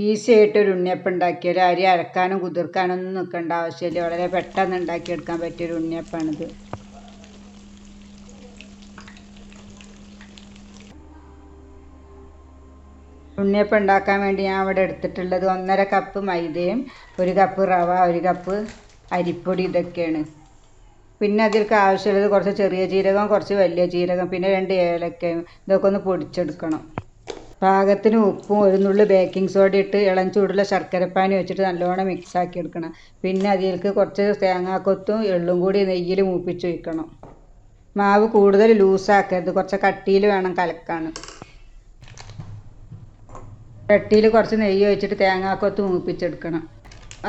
Easy ആയിട്ടൊരു ഉണ്ണിയപ്പം ഉണ്ടാക്കിയാൽ അരി അരക്കാനും കുതിർക്കാനൊന്നും നിൽക്കേണ്ട ആവശ്യമില്ല. വളരെ പെട്ടെന്ന് ഉണ്ടാക്കിയെടുക്കാൻ പറ്റിയൊരു ഉണ്ണിയപ്പമാണിത്. ഉണ്ണിയപ്പം ഉണ്ടാക്കാൻ വേണ്ടി ഞാൻ ഇവിടെ എടുത്തിട്ടുള്ളത് 1.5 കപ്പ് മൈദയും 1 കപ്പ് റവ, 1 കപ്പ് അരിപ്പൊടി ഇതൊക്കെയാണ്. പിന്നെ അതിലേക്ക് ആവശ്യമുള്ളത് കുറച്ച് ചെറിയ ജീരകം, കുറച്ച് വലിയ ജീരകം, പിന്നെ 2 ഏലക്കയും. ഇതൊക്കെ ഒന്ന് പൊടിച്ചെടുക്കണം. പാകത്തിന് ഉപ്പും 1 നുള്ളു ബേക്കിംഗ് സോഡ ഇട്ട് ഇളം ചൂടുള്ള ശർക്കരപ്പാനി വെച്ചിട്ട് നല്ലോണം മിക്സാക്കി എടുക്കണം. പിന്നെ അതിലേക്ക് കുറച്ച് തേങ്ങാക്കൊത്തും എള്ളും കൂടി നെയ്യിൽ മൂപ്പിച്ച് വയ്ക്കണം. മാവ് കൂടുതൽ ലൂസാക്കരുത്, കുറച്ച് കട്ടിയിൽ വേണം കലക്കാൻ. ചട്ടിയിൽ കുറച്ച് നെയ്യ് ഒഴിച്ചിട്ട് തേങ്ങാക്കൊത്ത് മൂപ്പിച്ചെടുക്കണം.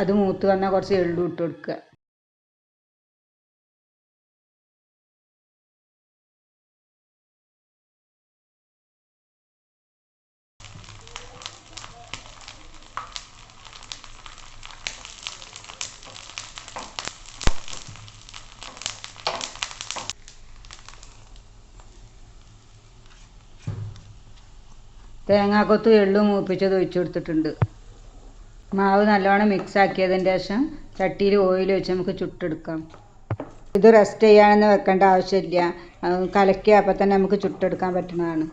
അത് മൂത്ത് വന്നാൽ കുറച്ച് എള്ളും ഇട്ട് കൊടുക്കുക. തേങ്ങാക്കൊത്തും എള്ളും മൂപ്പിച്ചത് ഒഴിച്ചു കൊടുത്തിട്ടുണ്ട്. മാവ് നല്ലോണം മിക്സ് ആക്കിയതിന് ശേഷം ചട്ടിയിൽ ഓയിൽ വെച്ച് നമുക്ക് ചുട്ടെടുക്കാം. ഇത് റെസ്റ്റ് ചെയ്യാനൊന്നും വെക്കേണ്ട ആവശ്യമില്ല. കലക്കി അപ്പം തന്നെ നമുക്ക് ചുട്ടെടുക്കാൻ പറ്റുന്നതാണ്.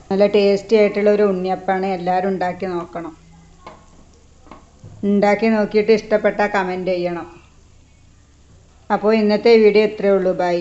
നല്ല ടേസ്റ്റി ആയിട്ടുള്ള ഒരു ഉണ്ണിയപ്പമാണ്. എല്ലാവരും ഉണ്ടാക്കി നോക്കണം. ഉണ്ടാക്കി നോക്കിയിട്ട് ഇഷ്ടപ്പെട്ടാൽ കമൻറ്റ് ചെയ്യണം. അപ്പോൾ ഇന്നത്തെ വീഡിയോ ഇത്രയേ ഉള്ളൂ. ബൈ.